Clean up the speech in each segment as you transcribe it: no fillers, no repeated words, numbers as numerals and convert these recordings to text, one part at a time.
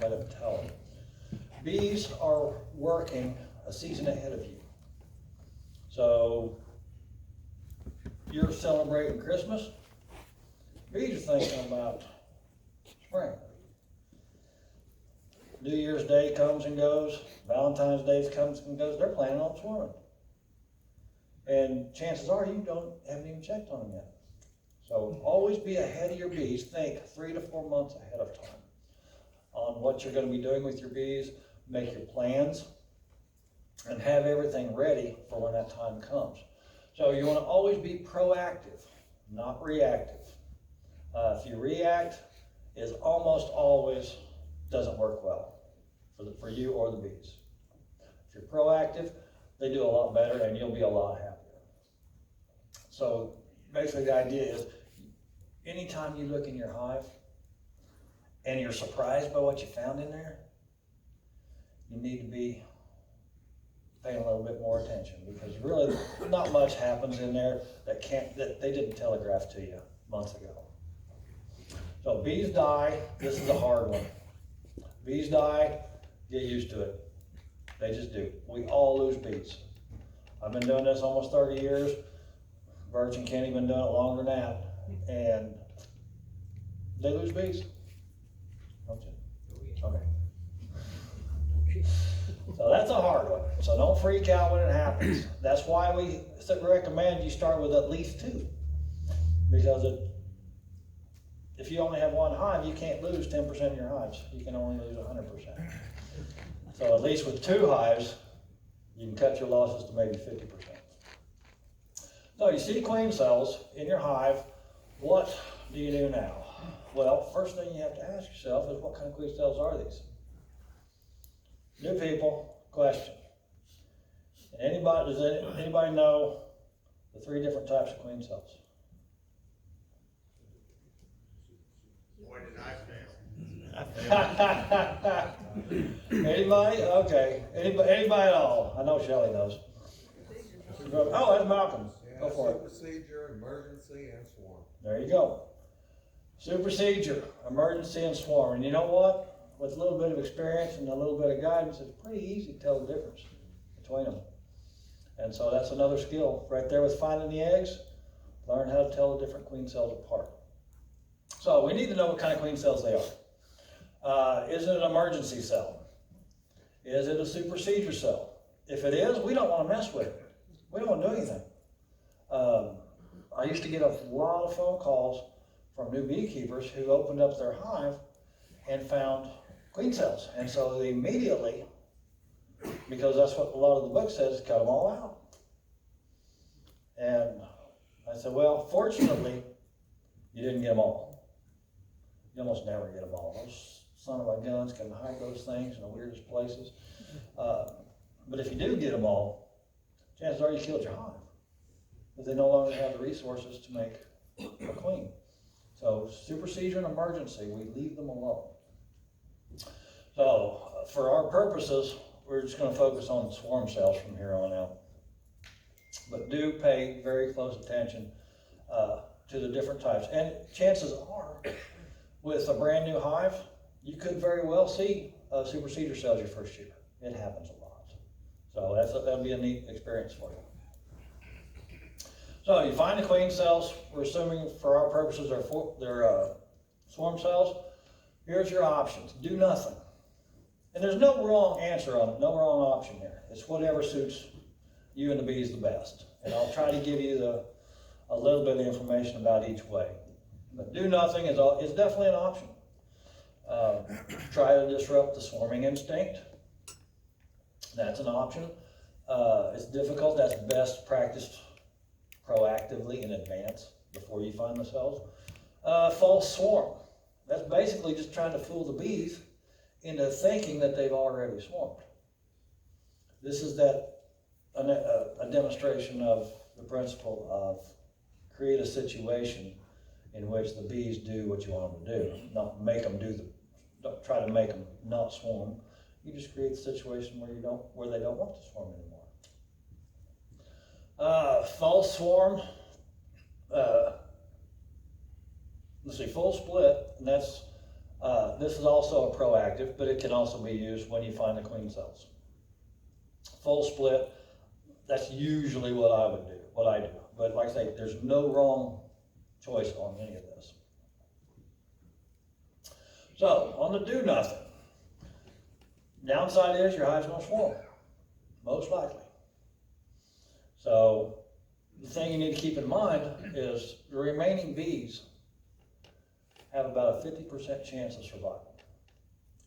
let them tell them. Bees are working a season ahead of you. So you're celebrating Christmas, bees are thinking about spring. New Year's Day comes and goes, Valentine's Day comes and goes, they're planning on swarming. And chances are you haven't even checked on them yet. So always be ahead of your bees. Think 3 to 4 months ahead of time on what you're going to be doing with your bees. Make your plans and have everything ready for when that time comes. So you want to always be proactive, not reactive. If you react, it almost always doesn't work well for you or the bees. If you're proactive, they do a lot better and you'll be a lot happier. So basically the idea is, anytime you look in your hive and you're surprised by what you found in there, you need to be paying a little bit more attention, because really not much happens in there that they didn't telegraph to you months ago. So bees die, this is a hard one. Bees die, get used to it. They just do. We all lose bees. I've been doing this almost 30 years. Birch and Kenny been doing it longer than that. And they lose bees. Don't you? Okay. So that's a hard one. So don't freak out when it happens. That's why we recommend you start with at least 2. Because if you only have 1 hive, you can't lose 10% of your hives. You can only lose 100%. So at least with 2 hives, you can cut your losses to maybe 50%. So you see queen cells in your hive. What do you do now? Well, first thing you have to ask yourself is, what kind of queen cells are these? New people, question. Does anybody know the 3 different types of queen cells? Boy, did I fail. Anybody? Okay. Anybody at all? I know Shelley knows. Oh, that's Malcolm. Go for it. Supersedure, emergency, and swarm. There you go. Supersedure, emergency, and swarm. And you know what? With a little bit of experience and a little bit of guidance, it's pretty easy to tell the difference between them. And so that's another skill right there with finding the eggs. Learn how to tell the different queen cells apart. So we need to know what kind of queen cells they are. Is it an emergency cell? Is it a supersedure cell? If it is, we don't want to mess with it. We don't want to do anything. I used to get a lot of phone calls from new beekeepers who opened up their hive and found queen cells. And so they immediately, because that's what a lot of the book says, cut them all out. And I said, well, fortunately, you didn't get them all. You almost never get them all. Those son of a guns can hide those things in the weirdest places. But if you do get them all, chances are you killed your hive, because they no longer have the resources to make a queen. So supersedure and emergency, we leave them alone. So for our purposes, we're just going to focus on swarm cells from here on out. But do pay very close attention to the different types. And chances are, with a brand new hive, you could very well see supersedure cells your first year. It happens a lot. So that'll be a neat experience for you. So you find the queen cells. We're assuming for our purposes they're swarm cells. Here's your options. Do nothing. And there's no wrong answer on it, no wrong option here. It's whatever suits you and the bees the best. And I'll try to give you a little bit of information about each way. But do nothing is definitely an option. Try to disrupt the swarming instinct. That's an option. It's difficult. That's best practiced proactively in advance before you find the cells. False swarm. That's basically just trying to fool the bees into thinking that they've already swarmed. This is a demonstration of the principle of create a situation in which the bees do what you want them to do, not make them don't try to make them not swarm. You just create a situation where they don't want to swarm anymore. False swarm. Let's see, full split, and that's This is also a proactive, but it can also be used when you find the queen cells. Full split, that's usually what I do. But like I say, there's no wrong choice on any of this. So, on the do nothing, downside is your hive's gonna swarm, most likely. So, the thing you need to keep in mind is the remaining bees have about a 50% chance of survival.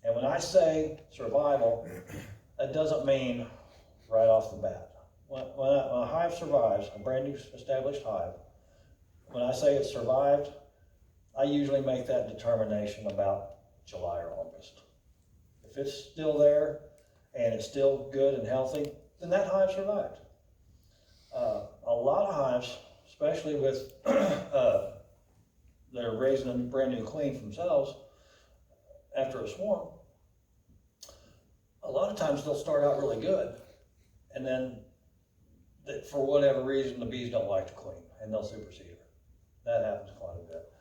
And when I say survival, that doesn't mean right off the bat. When a hive survives, a brand new established hive, when I say it survived, I usually make that determination about July or August. If it's still there and it's still good and healthy, then that hive survived. A lot of hives, especially with they're raising a brand new queen themselves after a swarm, a lot of times they'll start out really good, and then for whatever reason the bees don't like the queen and they'll supersede her. That happens quite a bit.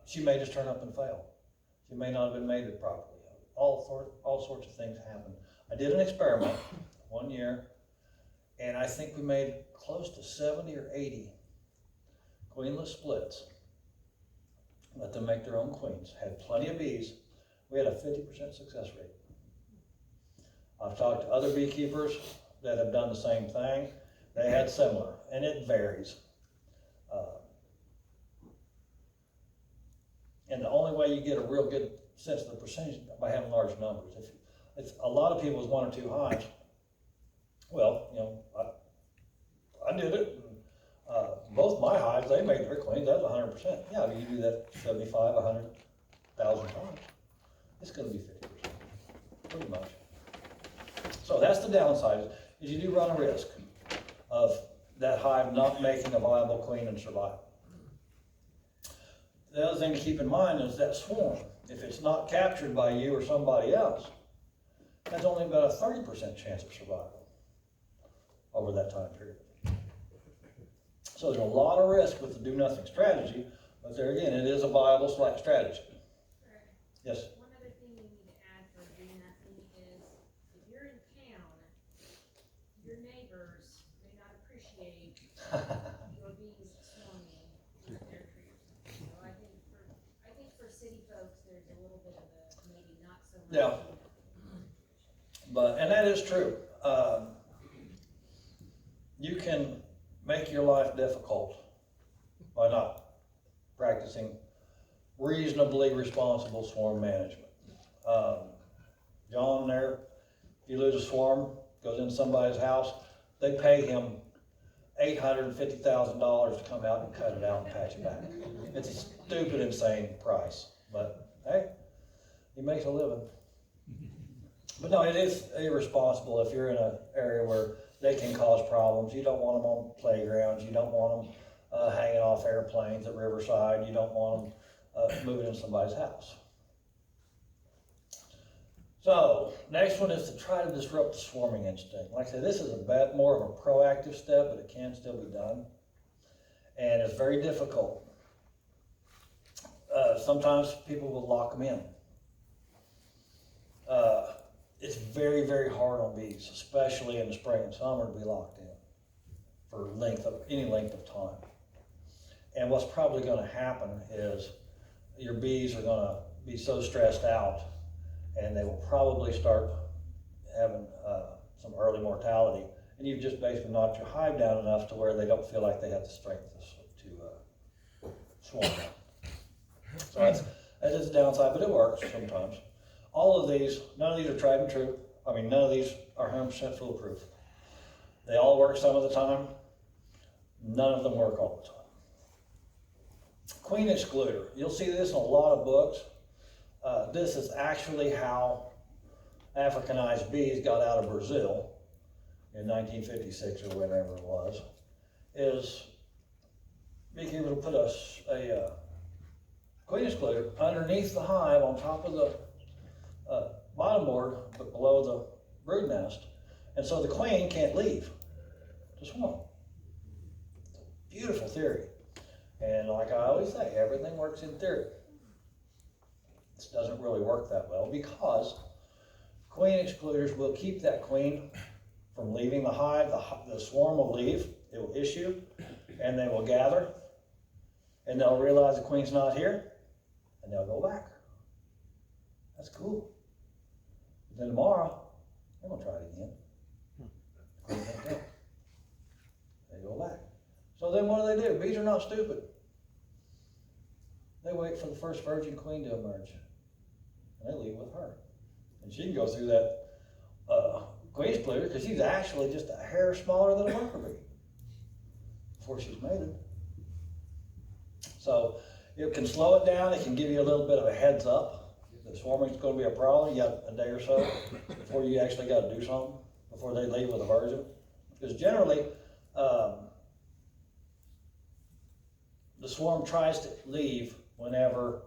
She may just turn up and fail. She may not have been mated properly. All sorts of things happen. I did an experiment one year, and I think we made close to 70 or 80 queenless splits. Let them make their own queens. Had plenty of bees. We had a 50% success rate. I've talked to other beekeepers that have done the same thing. They had similar, and it varies. And the only way you get a real good sense of the percentage is by having large numbers. If a lot of people with 1 or 2 hives, well, you know, I did it. Both my hives, they made their queens. That's 100%. Yeah, I mean, you do that 75, 100,000 times. It's going to be 50%, pretty much. So that's the downside, is you do run a risk of that hive not making a viable queen and survive. The other thing to keep in mind is that swarm, if it's not captured by you or somebody else, has only about a 30% chance of survival over that time period. So there's a lot of risk with the do-nothing strategy, but there again, it is a viable strategy. Yes? One other thing you need to add for doing nothing is, if you're in town, your neighbors may not appreciate your bees swarming with their trees. So I think for city folks, there's a little bit of a maybe not so much. Yeah. And that is true. You can make your life difficult by not practicing reasonably responsible swarm management. John there, if you lose a swarm, goes in somebody's house, they pay him $850,000 to come out and cut it out and patch it back. It's a stupid, insane price, but hey, he makes a living. But no, it is irresponsible if you're in an area where they can cause problems. You don't want them on playgrounds. You don't want them hanging off airplanes at Riverside. You don't want them moving in somebody's house. So, next one is to try to disrupt the swarming instinct. Like I said, this is more of a proactive step, but it can still be done. And it's very difficult. Sometimes people will lock them in. It's very, very hard on bees, especially in the spring and summer, to be locked in for any length of time. And what's probably going to happen is your bees are going to be so stressed out, and they will probably start having some early mortality. And you've just basically knocked your hive down enough to where they don't feel like they have the strength to swarm. So that is a downside, but it works sometimes. All of these, none of these are tried and true. I mean, none of these are 100% foolproof. They all work some of the time. None of them work all the time. Queen excluder. You'll see this in a lot of books. This is actually how Africanized bees got out of Brazil in 1956 or whatever it was. Is beekeepers will put a queen excluder underneath the hive on top of the bottom board, but below the brood nest, and so the queen can't leave to swarm. Beautiful theory, and like I always say, everything works in theory. This doesn't really work that well because queen excluders will keep that queen from leaving the hive. The swarm will leave, it will issue, and they will gather, and they'll realize the queen's not here, and they'll go back. That's cool. But then tomorrow, they're gonna try it again. The queen can't go. They go back. So then what do? Bees are not stupid. They wait for the first virgin queen to emerge, and they leave with her. And she can go through that queen excluder because she's actually just a hair smaller than a worker bee before she's mated. So it can slow it down. It can give you a little bit of a heads up. If swarming is going to be a problem, you got a day or so before you actually got to do something, before they leave with a virgin. Because generally, the swarm tries to leave whenever,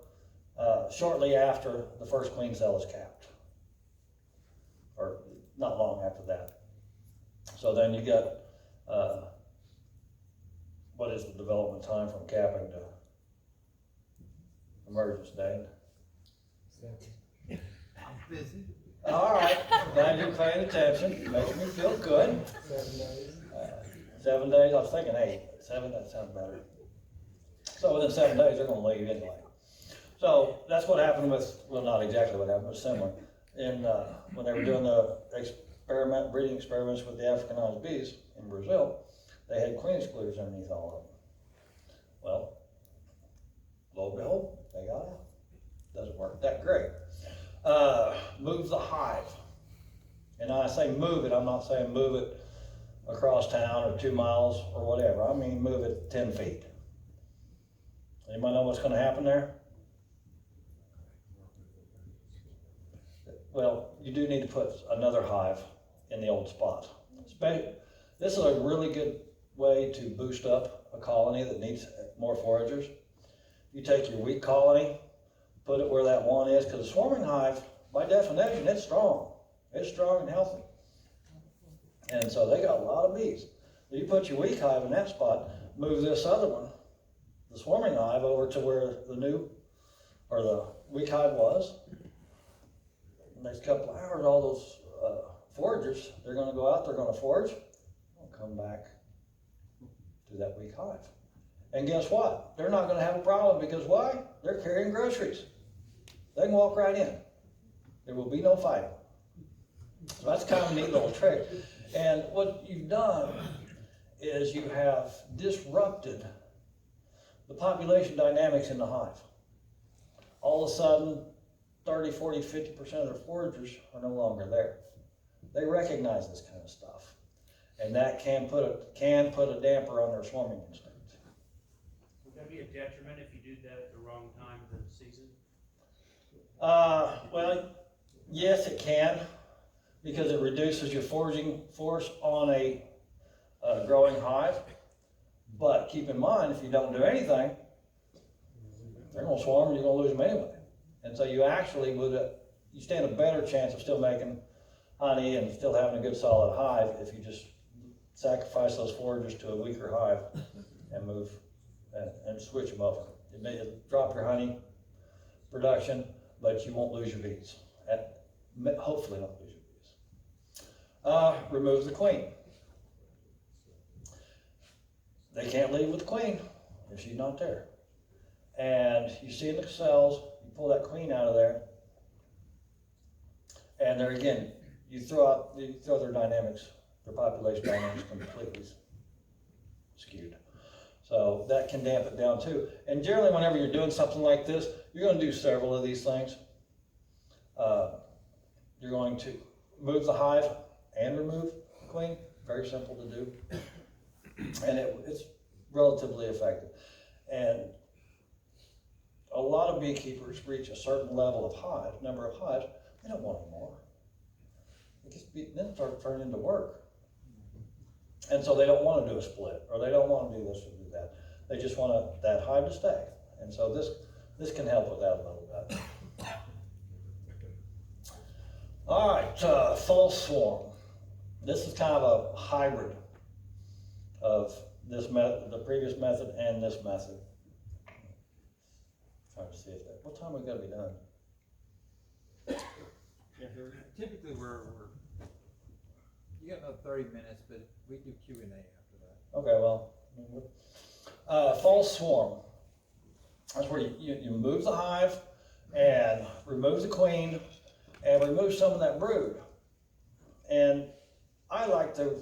shortly after the first queen cell is capped, or not long after that. So then you got, what is the development time from capping to emergence, Dane? I'm busy. All right, glad you're paying attention, makes me feel good. 7 days. 7 days, I was thinking 8, 7, that sounds better. So within 7 days, they're gonna leave anyway. So that's what happened with, well, not exactly what happened, but similar. In, when they were doing the breeding experiments with the Africanized bees in Brazil, they had queen excluders underneath all of them. Well, lo and behold, they got out. Doesn't work that great. Move the hive. And I say move it, I'm not saying move it across town or 2 miles or whatever. I mean move it 10 feet. Anybody know what's going to happen there? Well, you do need to put another hive in the old spot. This is a really good way to boost up a colony that needs more foragers. You take your weak colony, put it where that one is, because a swarming hive, by definition, it's strong. It's strong and healthy. And so they got a lot of bees. You put your weak hive in that spot, move this other one, the swarming hive, over to where the new, or the weak hive was. The next couple of hours, all those foragers, they're gonna go out, they're gonna forage, they'll come back to that weak hive. And guess what? They're not gonna have a problem, because why? They're carrying groceries. They can walk right in. There will be no fighting. So that's kind of a neat little trick. And what you've done is you have disrupted the population dynamics in the hive. All of a sudden, 30, 40, 50% of their foragers are no longer there. They recognize this kind of stuff. And that can put a damper on their swarming instinct. Would that be a detriment if you do that at the wrong time of the season? Well, yes, it can, because it reduces your foraging force on a growing hive. But keep in mind, if you don't do anything, they're going to swarm and you're going to lose them anyway. And so you actually you stand a better chance of still making honey and still having a good solid hive if you just sacrifice those foragers to a weaker hive and move and switch them over. It may drop your honey production, but you won't lose your bees. Hopefully not lose your bees. Remove the queen. They can't leave with the queen if she's not there. And you see in the cells, you pull that queen out of there, and there again, you throw their dynamics, their population dynamics completely skewed. So that can damp it down too. And generally, whenever you're doing something like this, you're going to do several of these things. You're going to move the hive and remove the queen. Very simple to do. And it's relatively effective. And a lot of beekeepers reach a certain level of number of hives, they don't want any more. Then it starts turning into work. And so they don't want to do a split, or they don't want to do this or do that. They just want that hive to stay. And so this can help with that a little bit. All right, false swarm. This is kind of a hybrid of this method, the previous method, and this method. Trying to see if what time we got to be done? typically you got another 30 minutes, but we do Q&A after that. Okay, well, false swarm. That's where you move the hive and remove the queen and remove some of that brood. And I like to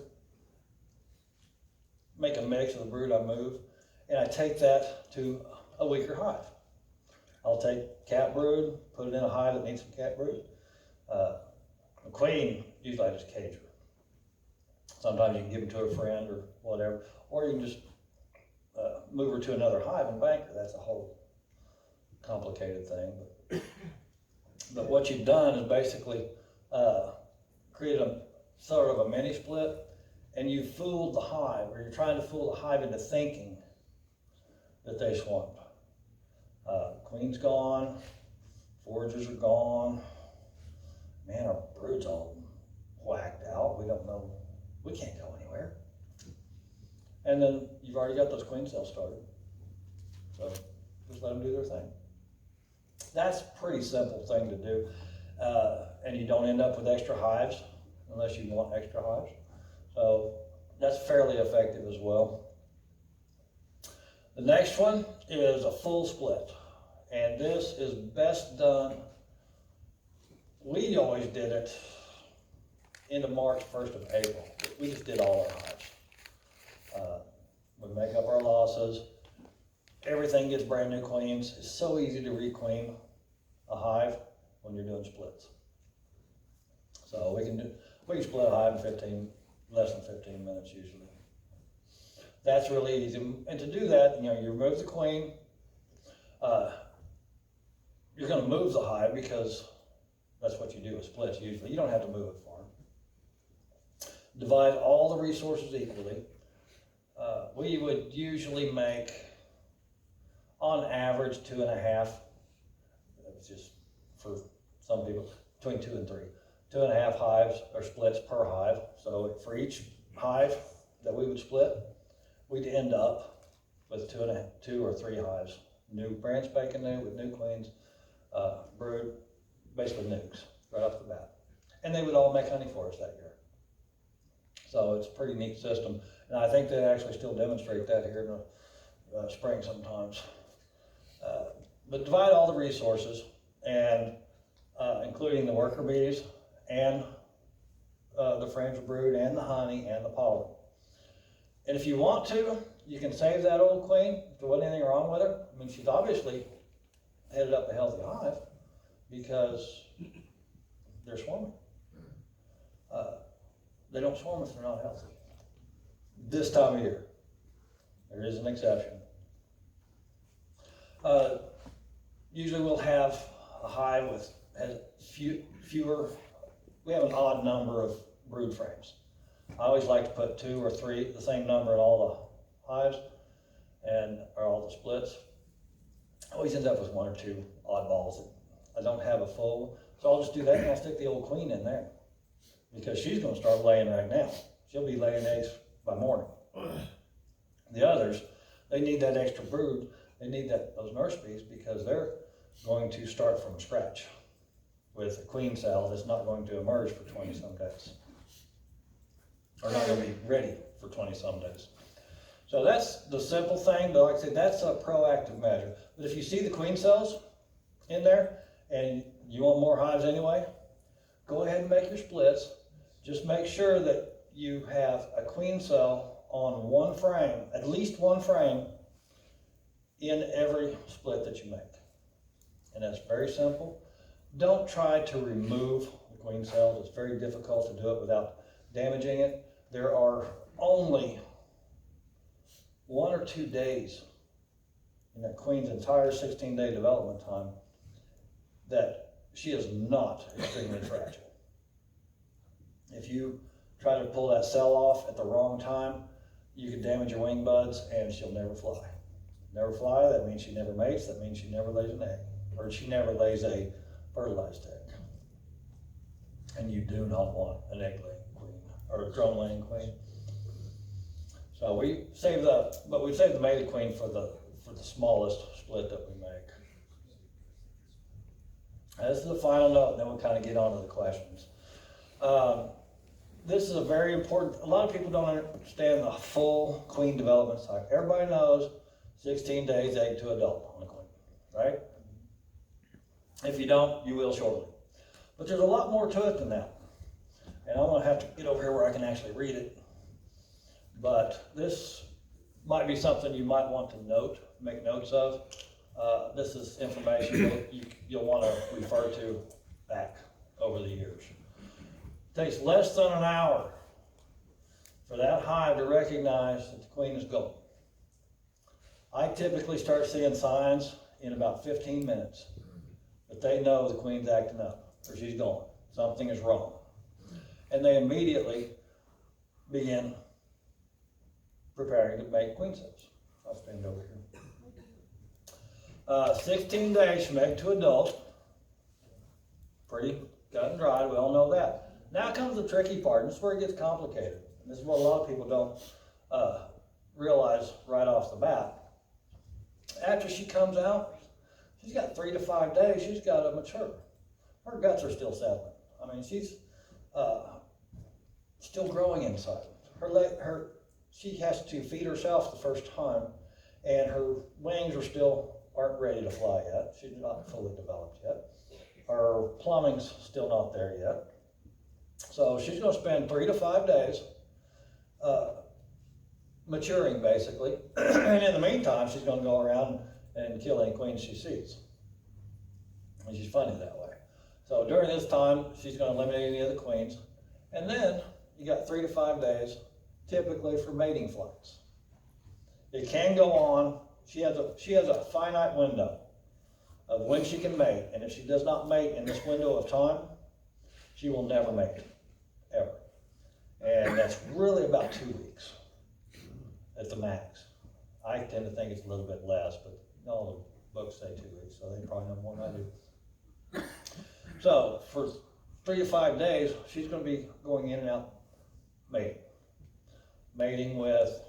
make a mix of the brood I move, and I take that to a weaker hive. I'll take cat brood, put it in a hive that needs some cat brood. The queen, usually I just cage her. Sometimes you can give them to a friend or whatever, or you can just move her to another hive and bank her. That's a whole complicated thing. But what you've done is basically created a sort of a mini split, and you fooled the hive, or you're trying to fool the hive into thinking that they swarmed. Queen's gone, foragers are gone. Man, our brood's all whacked out. We don't know, we can't go anywhere. And then you've already got those queen cells started. So just let them do their thing. That's a pretty simple thing to do. And you don't end up with extra hives unless you want extra hives. So that's fairly effective as well. The next one is a full split. And this is best done, we always did it end of March, 1st of April. We just did all our hives. We make up our losses. Everything gets brand new queens. It's so easy to requeen a hive when you're doing splits. So we can split a hive in less than 15 minutes usually. That's really easy. And to do that, you remove the queen. You're going to move the hive because that's what you do with splits usually. You don't have to move it far. Divide all the resources equally. We would usually make, on average, 2.5. That's just for some people, between 2 and 3. 2.5 hives or splits per hive. So for each hive that we would split, we'd end up with 2 or 3 hives. New, brand spanking new with new queens, brood, basically nukes right off the bat. And they would all make honey for us that year. So it's a pretty neat system. And I think they actually still demonstrate that here in the spring sometimes. But divide all the resources, and including the worker bees and the frames of brood and the honey and the pollen. And if you want to, you can save that old queen if there wasn't anything wrong with her. I mean, she's obviously headed up a healthy hive because they're swarming. They don't swarm if they're not healthy. This time of year, there is an exception. Usually we'll have a hive with fewer, we have an odd number of brood frames. I always like to put 2 or 3, the same number in all the hives or all the splits. I always end up with 1 or 2 oddballs. I don't have a full, so I'll just do that and I'll stick the old queen in there because she's going to start laying right now. She'll be laying eggs by morning. The others, they need that extra brood. They need those nurse bees because they're going to start from scratch with a queen cell that's not going to emerge for 20 some days. Or not going to be ready for 20 some days. So that's the simple thing, but like I said, that's a proactive measure. But if you see the queen cells in there and you want more hives anyway, go ahead and make your splits. Just make sure that you have a queen cell on one frame, at least one frame, in every split that you make. And that's very simple. Don't try to remove the queen cells. It's very difficult to do it without damaging it. There are only 1 or 2 days in that queen's entire 16-day development time that she is not extremely fragile. If you try to pull that cell off at the wrong time, you can damage your wing buds and she'll never fly. Never fly, that means she never mates, that means she never lays an egg, or she never lays a fertilized egg. And you do not want an egg-laying queen, or a drone-laying queen. So we save the mated queen for the smallest split that we make. This is the final note, and then we'll kind of get on to the questions. This is a very important, a lot of people don't understand the full queen development cycle. Everybody knows 16 days egg to adult on a queen, right? If you don't, you will shortly. But there's a lot more to it than that. And I'm gonna have to get over here where I can actually read it. But this might be something you might want to note, make notes of. This is information you'll want to refer to back over the years. It takes less than an hour for that hive to recognize that the queen is going. I typically start seeing signs in about 15 minutes that they know the queen's acting up or she's going. Something is wrong. And they immediately begin preparing to make queen cells. I'll stand over here. 16 days from egg to adult. Pretty cut and dried, we all know that. Now comes the tricky part, and this is where it gets complicated. And this is what a lot of people don't realize right off the bat. After she comes out, she's got 3 to 5 days, she's got to mature. Her guts are still settling. I mean, she's still growing inside. She has to feed herself the first time, and her wings aren't ready to fly yet. She's not fully developed yet. Her plumbing's still not there yet. So she's going to spend 3 to 5 days maturing, basically. And in the meantime, she's going to go around and kill any queens she sees. And she's funny that way. So during this time, she's going to eliminate any of the queens. And then you got 3 to 5 days, typically for mating flights. It can go on. She has a finite window of when she can mate, and if she does not mate in this window of time, she will never make it, ever. And that's really about 2 weeks at the max. I tend to think it's a little bit less, but all the books say 2 weeks, so they probably know more than I do. So for 3 to 5 days, she's going to be going in and out mating. Mating with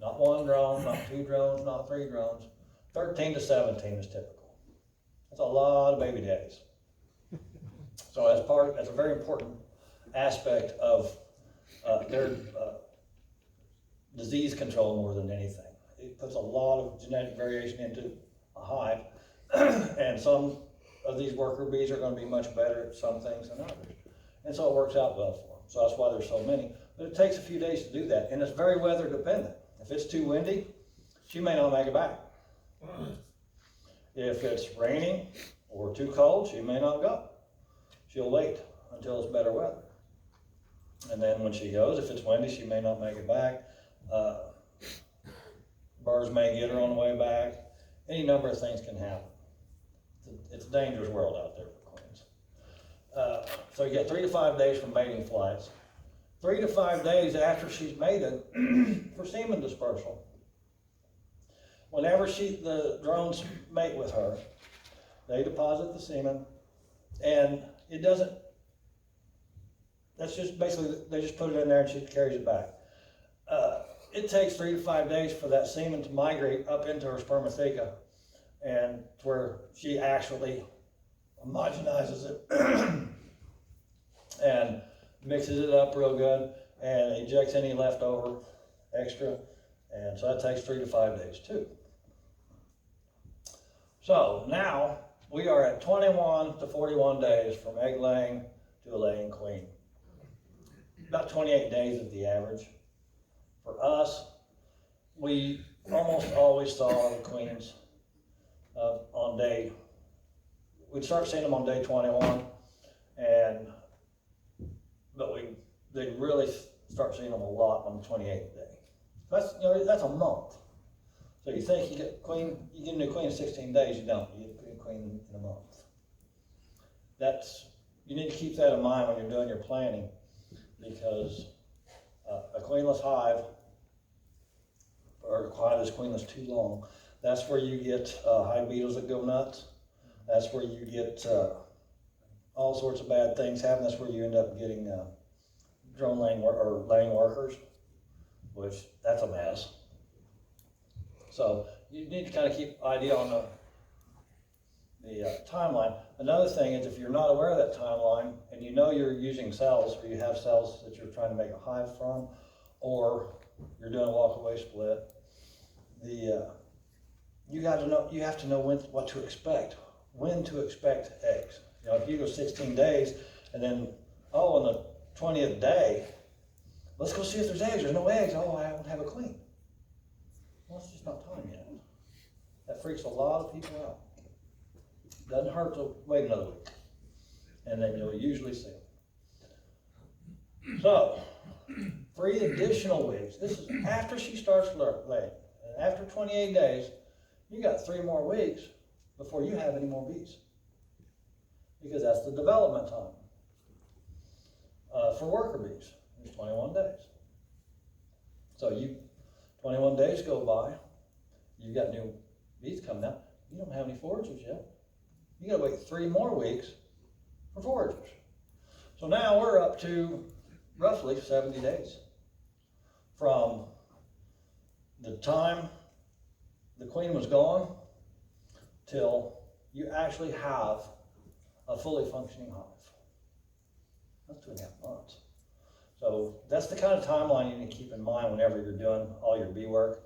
not 1 drone, not 2 drones, not 3 drones. 13 to 17 is typical. That's a lot of baby daddies. So that's a very important aspect of their disease control more than anything. It puts a lot of genetic variation into a hive, and some of these worker bees are going to be much better at some things than others. And so it works out well for them. So that's why there's so many. But it takes a few days to do that, and it's very weather dependent. If it's too windy, she may not make it back. If it's raining or too cold, she may not go. She'll wait until it's better weather. And then when she goes, if it's windy, she may not make it back. Birds may get her on the way back. Any number of things can happen. It's a dangerous world out there for queens. So you get 3 to 5 days from mating flights. 3 to 5 days after she's mated for semen dispersal. Whenever the drones mate with her, they deposit the semen, and that's just basically, they just put it in there and she carries it back. It takes 3 to 5 days for that semen to migrate up into her spermatheca, and to where she actually homogenizes it and mixes it up real good and ejects any leftover extra, and so that takes 3 to 5 days too. So now we are at 21 to 41 days from egg laying to a laying queen. About 28 days is the average. For us, we almost always saw the queens on we'd start seeing them on day 21, but they'd really start seeing them a lot on the 28th day. That's a month. So you think you get a new queen in 16 days, you don't. You get a queen in a month. You need to keep that in mind when you're doing your planning, because a queenless hive, or a hive that's queenless too long, that's where you get hive beetles that go nuts. That's where you get all sorts of bad things happen. That's where you end up getting drone laying workers, which that's a mess. So you need to kind of keep idea on timeline. Another thing is if you're not aware of that timeline and you know you're using cells or you have cells that you're trying to make a hive from, or you're doing a walk-away split, you have to know what to expect, when to expect eggs. You know, if you go 16 days and then, oh, on the 20th day, let's go see if there's eggs. There's no eggs. Oh, I don't have a queen. Well, it's just not time yet. That freaks a lot of people out. Doesn't hurt to wait another week, and then you'll usually see. So, 3 additional weeks. This is after she starts laying. And after 28 days, you got 3 more weeks before you have any more bees, because that's the development time. For worker bees, it's 21 days. So 21 days go by, you've got new bees coming out. You don't have any foragers yet. You gotta wait 3 more weeks for foragers. So now we're up to roughly 70 days from the time the queen was gone till you actually have a fully functioning hive. That's 2.5 months. So that's the kind of timeline you need to keep in mind whenever you're doing all your bee work.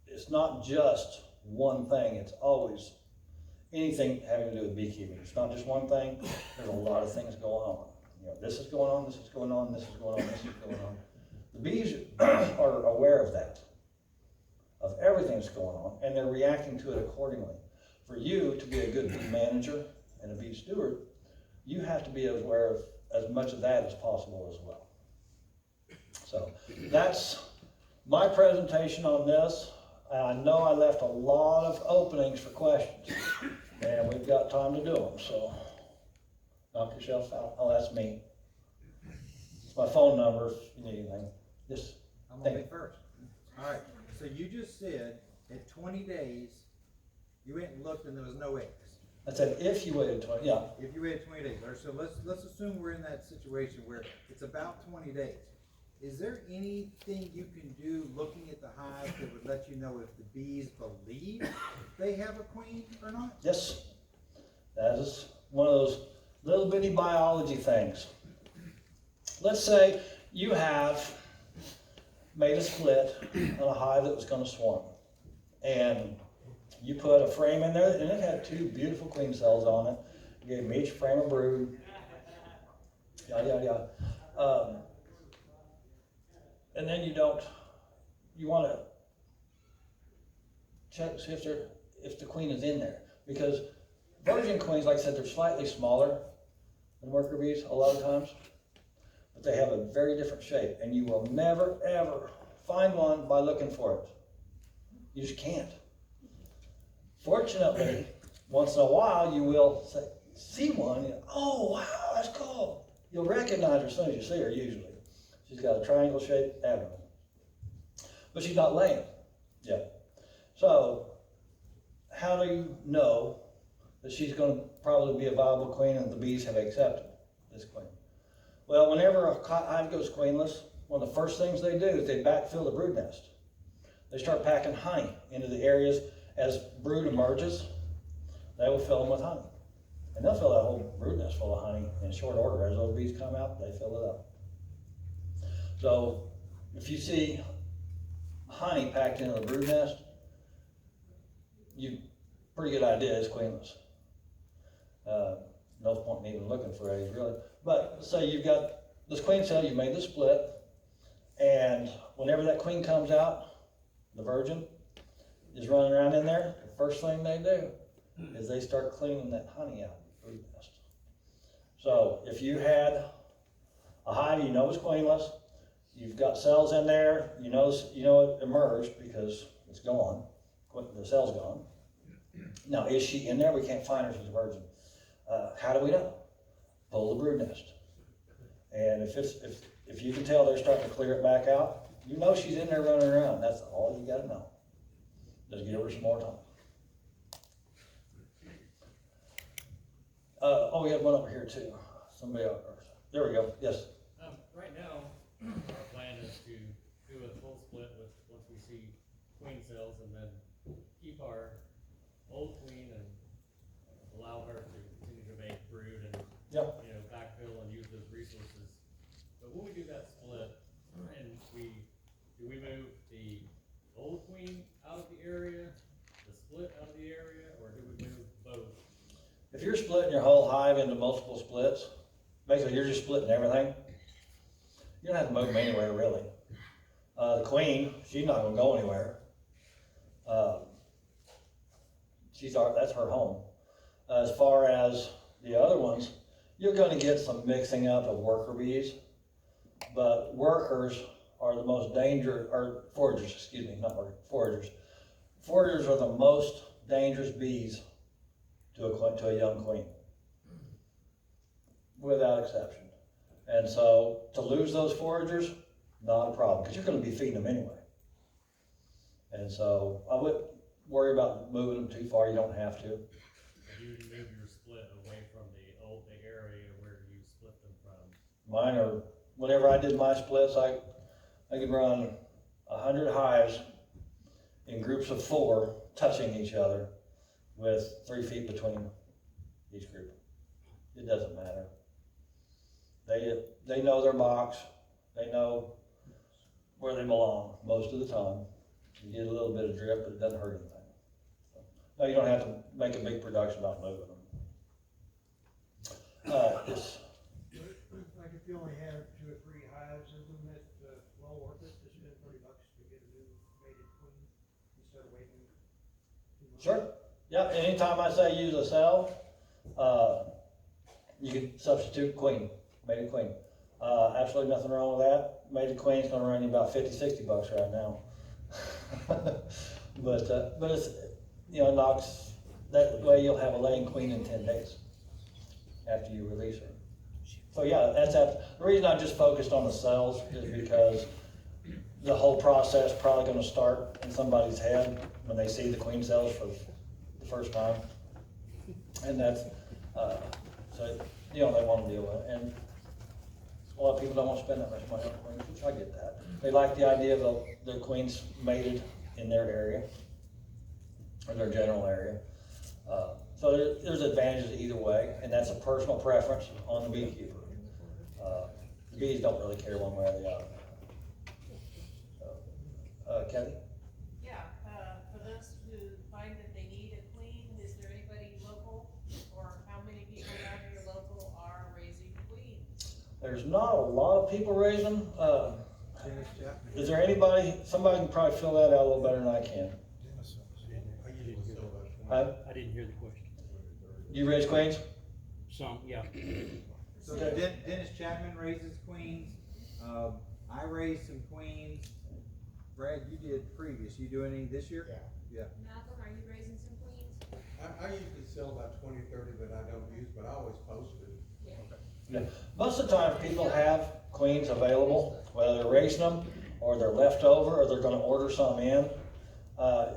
It's not just one thing, it's always anything having to do with beekeeping. It's not just one thing, there's a lot of things going on. You know, this is going on, this is going on, this is going on, this is going on. The bees are aware of that, of everything that's going on, and they're reacting to it accordingly. For you to be a good bee manager and a bee steward, you have to be aware of as much of that as possible as well. So that's my presentation on this. I know I left a lot of openings for questions, and we've got time to do them, so knock yourself out. Oh, that's me. It's my phone number if you need anything. Just I'm gonna be first. All right, so you just said at 20 days, you went and looked and there was no eggs. I said if you waited 20, yeah. If you waited 20 days, or so let's assume we're in that situation where it's about 20 days. Is there anything you can do looking at the hive that would let you know if the bees believe they have a queen or not? Yes, that is one of those little bitty biology things. Let's say you have made a split on a hive that was going to swarm, and you put a frame in there, and it had 2 beautiful queen cells on it. You gave them each frame of brood, yada, yada, yada. And then you want to check, see if the queen is in there. Because virgin queens, like I said, they're slightly smaller than worker bees a lot of times, but they have a very different shape, and you will never, ever find one by looking for it. You just can't. Fortunately, once in a while, you will see one, and, oh, wow, that's cool. You'll recognize her as soon as you see her, usually. She's got a triangle-shaped abdomen. But she's not laying yet. So, how do you know that she's going to probably be a viable queen and the bees have accepted this queen? Well, whenever a hive goes queenless, one of the first things they do is they backfill the brood nest. They start packing honey into the areas as brood emerges. They will fill them with honey. And they'll fill that whole brood nest full of honey in short order. As those bees come out, they fill it up. So if you see honey packed into the brood nest, pretty good idea it's queenless. No point in even looking for eggs, really. But say you've got this queen cell, you've made the split, and whenever that queen comes out, the virgin is running around in there, the first thing they do is they start cleaning that honey out of the brood nest. So if you had a hive you know is queenless, you've got cells in there, you know it emerged because it's gone, the cell's gone. Now, is she in there? We can't find her, she's a virgin. How do we know? Pull the brood nest. And if you can tell they're starting to clear it back out, you know she's in there running around. That's all you gotta know. Just give her some more time. Oh, we had one over here too. Somebody else. There we go, yes. Right now, our plan is to do a full split once we see queen cells, and then keep our old queen and allow her to continue to make brood and, Yep. you know, backfill and use those resources. But when we do that split, and do we move the old queen out of the area, the split out of the area, or do we move both? If you're splitting your whole hive into multiple splits, basically you're just splitting everything. You don't have to move them anywhere really. The queen, she's not gonna go anywhere. That's her home. As far as the other ones, you're gonna get some mixing up of worker bees, but workers are the most dangerous, or foragers, excuse me, not workers, foragers. Foragers are the most dangerous bees to a young queen, without exception. And so to lose those foragers, not a problem, because you're going to be feeding them anyway. And so I wouldn't worry about moving them too far. You don't have to. Do you move your split away from the area where you split them from? Mine are, whenever I did my splits, I could run 100 hives in groups of 4 touching each other with 3 feet between each group. It doesn't matter. They know their box. They know where they belong most of the time. You get a little bit of drip, but it doesn't hurt anything. No, you don't have to make a big production about moving them. Like if you only have 2 or 3 hives, isn't it well worth it to spend $30 to get a new mated queen instead of waiting 2 months? Sure. Yeah, anytime I say use a cell, you can substitute queen, mated queen. Absolutely nothing wrong with that. Mated queen's gonna run you about $50-$60 right now. but it's, you know, knocks, that way you'll have a laying queen in 10 days after you release her. So yeah, the reason I just focused on the cells is because the whole process probably gonna start in somebody's head when they see the queen cells for the first time. And that's, so, you know, they wanna deal with it. And a lot of people don't want to spend that much money on queens, which I get that. They like the idea of the queens mated in their area, or their general area. So there's advantages either way, and that's a personal preference on the beekeeper. The bees don't really care one way or the other. So, Kathy? Yeah, for those who find that they need a queen, is there anybody local, or how many people down here local are raising queens? There's not a lot of people raising them. Dennis Chapman. Is there anybody, somebody can probably fill that out a little better than I can. Huh? I didn't hear the question. Do you raise queens? Some, yeah. So Dennis Chapman raises queens. I raised some queens. Brad, you did previous. You do any this year? Yeah. Malcolm, are you raising some queens? I usually sell about 20, 30 that I don't use, but I always post it. Yeah. Most of the time, people have queens available, whether they're raising them, or they're left over, or they're gonna order some in.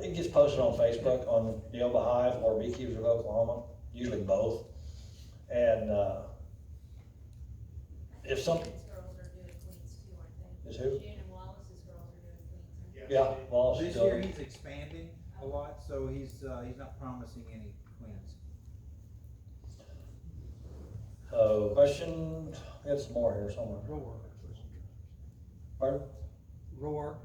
It gets posted on Facebook, on Neoba Hive or Beekeepers of Oklahoma, usually both. And if some, Shannon's girls are doing queens too, aren't they? is who? Shannon Wallace's girls are doing queens, aren't they? Yeah, well, This year he's expanding a lot, so he's not promising any queens. So, question, we have some more here somewhere. Roark. Pardon? Roark,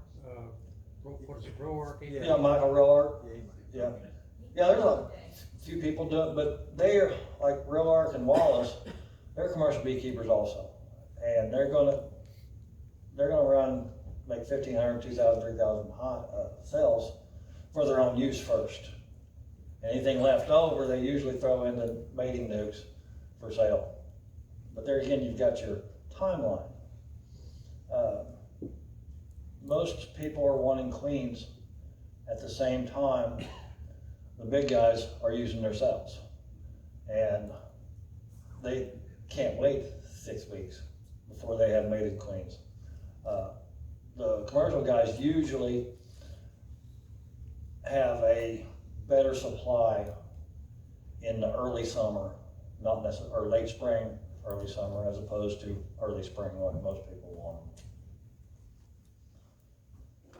what is it, Roark? Yeah. Yeah, Michael Roark. Yeah, he might. Yeah. Yeah, there's a few people do it, but they're, like Roark and Wallace, they're commercial beekeepers also. And they're gonna run like 1,500, 2,000, 3,000 cells for their own use first. Anything left over, they usually throw into mating nukes for sale. But there again, you've got your timeline. Most people are wanting queens at the same time the big guys are using their cells. And they can't wait 6 weeks before they have mated queens. The commercial guys usually have a better supply in the early summer, not necessarily, or late spring, early summer, as opposed to early spring like most people want them.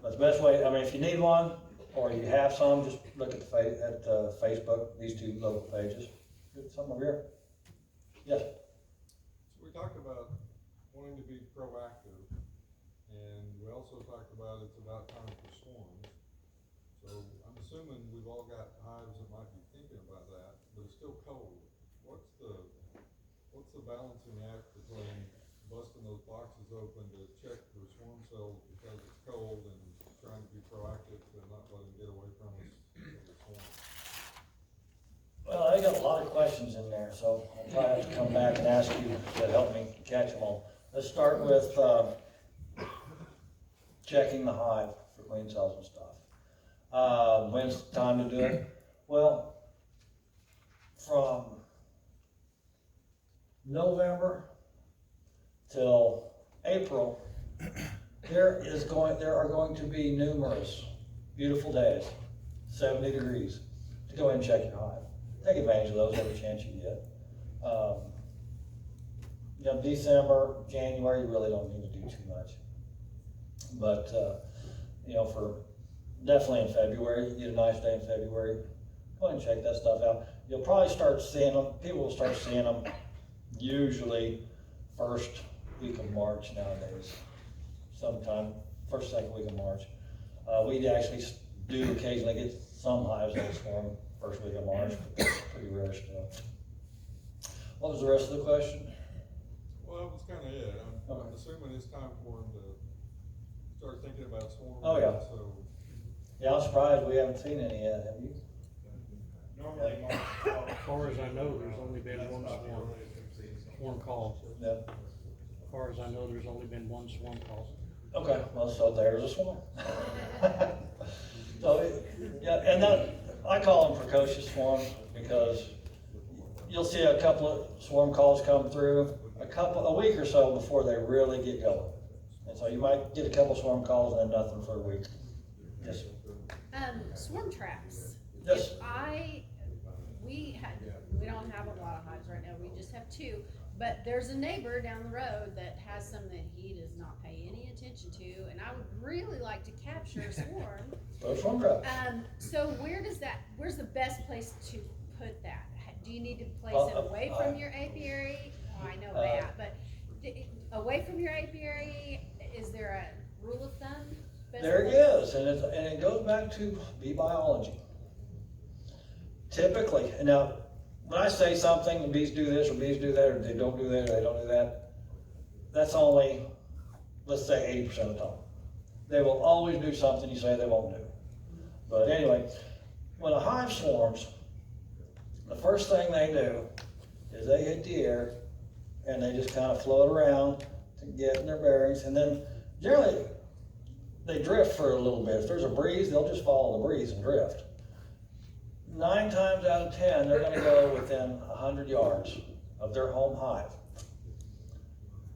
But the best way, I mean, if you need one, or you have some, just look at Facebook, these 2 local pages. Good, something over here. Yes, So we talked about wanting to be proactive, and we also talked about it's about time for swarms. So I'm assuming we've all got hives that might be thinking about that, but it's still cold. What's the balancing act between busting those boxes open to check for swarm cells because it's cold and trying to be proactive to not let them get away from us with the swarm? well, I got a lot of questions in there, so I'll probably have to come back and ask you to help me catch them all. Let's start with, checking the hive for queen cells and stuff. When's the time to do it? Well, from November till April, there are going to be numerous beautiful days, 70 degrees, to go and check your hive. Take advantage of those every chance you get. December, January, you really don't need to do too much. But, for definitely in February, you get a nice day in February, go ahead and check that stuff out. You'll probably start seeing them, people will start seeing them usually first week of March nowadays. Sometime, first, second week of March. We actually do occasionally get some hives that swarm first week of March, but that's pretty rare stuff. What was the rest of the question? Well, that was kinda it. I'm Okay. assuming it's time for them to start thinking about swarming. Oh, yeah. So, Yeah, I'm surprised we haven't seen any yet, have you? Normally, As far as I know, there's only been one swarm call. Yeah. As far as I know, there's only been one swarm call. Okay, well, so there's a swarm. So, yeah, and that, I call them precocious swarms because you'll see a couple of swarm calls come through a week or so before they really get going. And so you might get a couple swarm calls and then nothing for a week. Yes, Swarm traps. yes, We don't have a lot of hives right now, we just have two, but there's a neighbor down the road that has some that he does not pay any attention to, and I would really like to capture a swarm. throw a swarm trap. So where's the best place to put that? Do you need to place Well, it away from your apiary? Oh, I know that, but away from your apiary, is there a rule of thumb? Best There place? is, and it goes back to bee biology. Typically, and now, when I say something, the bees do this or bees do that, or they don't do that or they don't do that, that's only, let's say 80% of the time. They will always do something you say they won't do. But anyway, when a hive swarms, the first thing they do is they hit the air and they just kind of float around to get in their bearings, and then generally they drift for a little bit. If there's a breeze, they'll just follow the breeze and drift. 9 times out of 10, they're gonna go within 100 yards of their home hive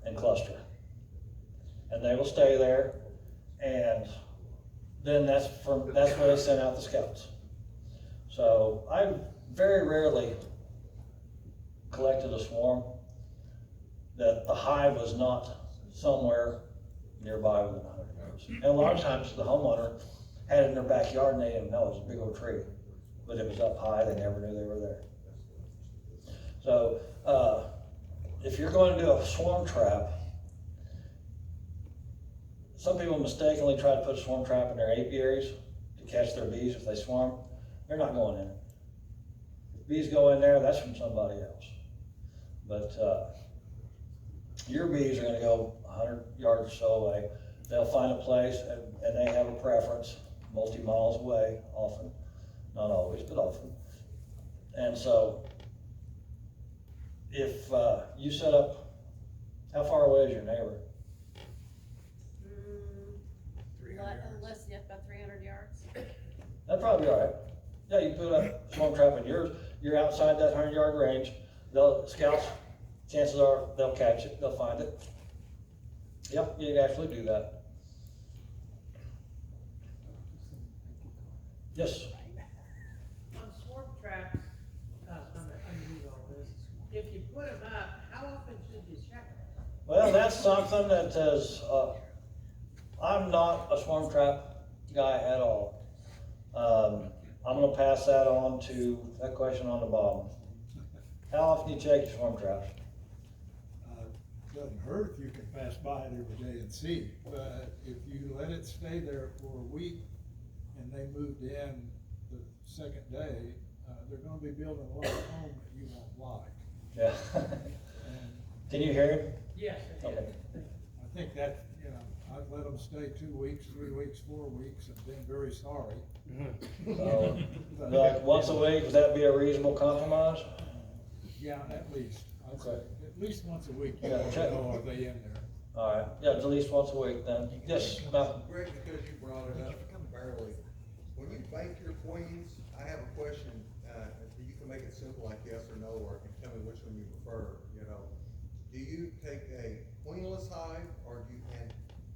and cluster. And they will stay there, and then that's where they send out the scouts. So I very rarely collected a swarm that the hive was not somewhere nearby within 100 yards. And a lot of times the homeowner had it in their backyard and they didn't know it was a big old tree. But it was up high, they never knew they were there. So, if you're going to do a swarm trap, some people mistakenly try to put a swarm trap in their apiaries to catch their bees if they swarm. They're not going in. If bees go in there, that's from somebody else. But your bees are gonna go 100 yards or so away. They'll find a place and they have a preference, multi-miles away often. Not always, but often. And so, if you set up, how far away is your neighbor? Unless you have about 300 yards. That'd probably be all right. Yeah, you put a swarm trap in yours, you're outside that 100-yard range. Scouts, chances are they'll catch it, they'll find it. Yep, you can actually do that. Yes? On swarm traps, I'm new on this, if you put them up, how often should you check them? Well, that's something that is, I'm not a swarm trap guy at all. I'm gonna pass that question on to Bob. How often do you check your swarm traps? Doesn't hurt if you can pass by it every day and see, but if you let it stay there for a week and they moved in the second day, they're gonna be building a large home that you won't like. Yeah. And Can you hear him? Yes. Okay. I think that, you know, I've let them stay 2 weeks, 3 weeks, 4 weeks, and been very sorry. So, like once a week, would that be a reasonable compromise? Yeah, at least, I'd say, Okay. at least once a week, you Yeah, want to check. know, are they in there? All right, yeah, at least once a week then. Yes, Malcolm? Greg, because you brought it up barely, when you bake your queens, I have a question, you can make it simple like yes or no, or tell me which one you prefer, you know. Do you take a queenless hive, or do you,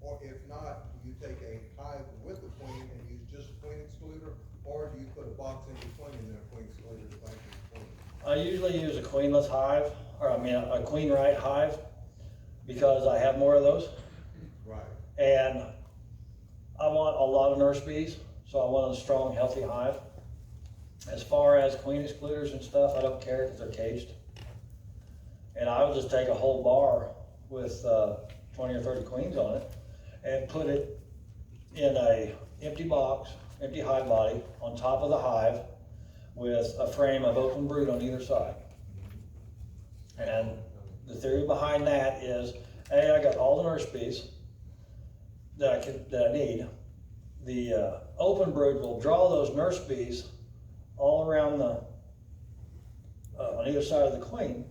or if not, do you take a hive with a queen and use just a queen excluder, or do you put a box in between and then a queen excluder to bake the queen? I usually use a queenless hive, or I mean, a queen right hive, because I have more of those. Right. And I want a lot of nurse bees, so I want a strong, healthy hive. As far as queen excluders and stuff, I don't care because they're caged. And I would just take a whole bar with 20 or 30 queens on it and put it in a empty box, empty hive body on top of the hive with a frame of open brood on either side. And the theory behind that is, A, I got all the nurse bees that I need. The open brood will draw those nurse bees all around on either side of the queen.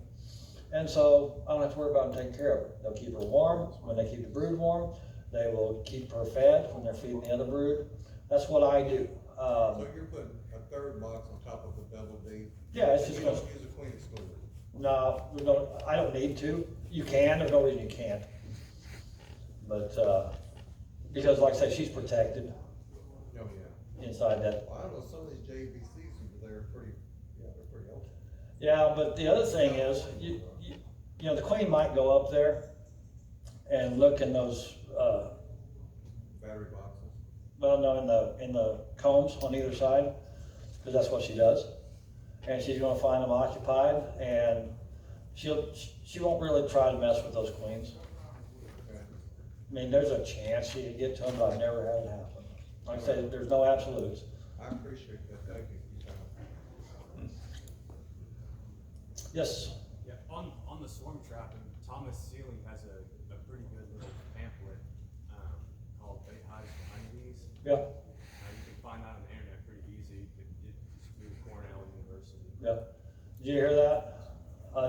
And so I don't have to worry about them taking care of her. They'll keep her warm when they keep the brood warm. They will keep her fed when they're feeding the other brood. That's what I do. So you're putting a third box on top of the double D? Yeah, it's And just you gonna, don't use a queen excluder? no, I don't need to. You can, there's no reason you can't. But, because like I say, she's protected Oh, yeah. inside that. Well, I don't know, some of these JVCs over there are pretty, yeah, they're pretty open. Yeah, but the other thing is, you know, the queen might go up there and look in those, Battery boxes. well, no, in the combs on either side, because that's what she does. And she's gonna find them occupied, and she won't really try to mess with those queens. Okay. I mean, there's a chance she could get to them, but I've never had it happen. Like I said, there's no absolutes. I appreciate that, thank you. Yes, Yeah, on the swarm trap, and Thomas Sealing has a pretty good little pamphlet, called Eight Hives for Honeybees. yeah, You can find that on the internet pretty easy, it's through Cornell University. yeah. Did you hear that?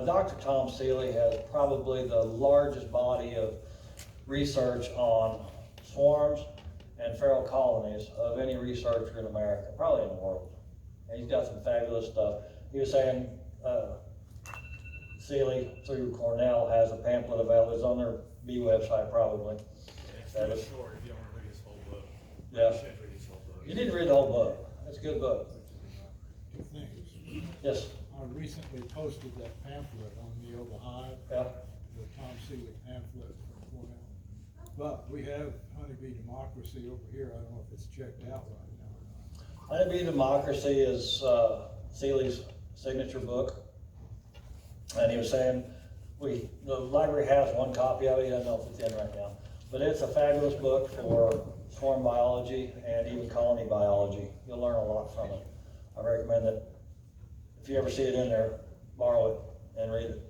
Dr. Tom Seeley has probably the largest body of research on swarms and feral colonies of any researcher in America, probably in the world. And he's got some fabulous stuff. He was saying, Seeley through Cornell has a pamphlet available. It's on their bee website probably. It's That really is- short if you don't want to read his whole book. Yeah. You should read his whole book. You need to read the whole book. It's a good book. 2 things. Yes, I recently posted that pamphlet on Neola Hive, yeah. the Tom Seeley pamphlet from Cornell. But we have Honeybee Democracy over here, I don't know if it's checked out right now or not. Honeybee Democracy is Seeley's signature book. And he was saying, the library has one copy of it, he doesn't know if it's in right now. But it's a fabulous book for swarm biology and even colony biology. You'll learn a lot from it. I recommend that if you ever see it in there, borrow it and read it.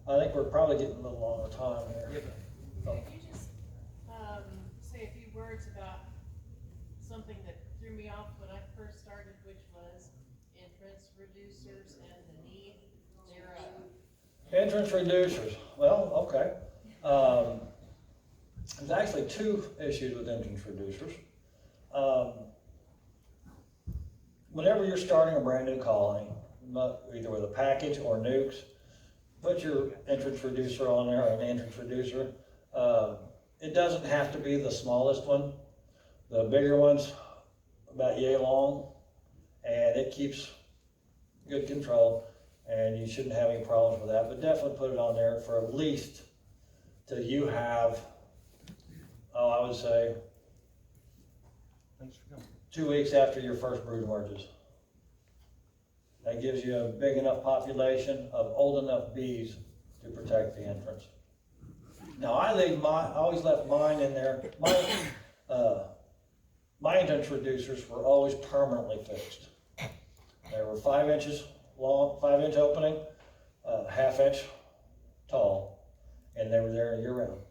I think we're probably getting a little longer time here. Could you just, say a few words about something that threw me off when I first started, which was entrance reducers and the need thereof? Entrance reducers, well, okay. There's actually 2 issues with entrance reducers. Whenever you're starting a brand new colony, either with a package or nukes, put your entrance reducer on there, or an entrance reducer. It doesn't have to be the smallest one. The bigger one's about yay long, and it keeps good control, and you shouldn't have any problems with that, but definitely put it on there for at least till you have, I would say, 2 weeks after your first brood emerges. That gives you a big enough population of old enough bees to protect the entrance. Now I always left mine in there. My entrance reducers were always permanently fixed. They were 5 inches long, 5-inch opening, 1/2 inch tall, and they were there year round.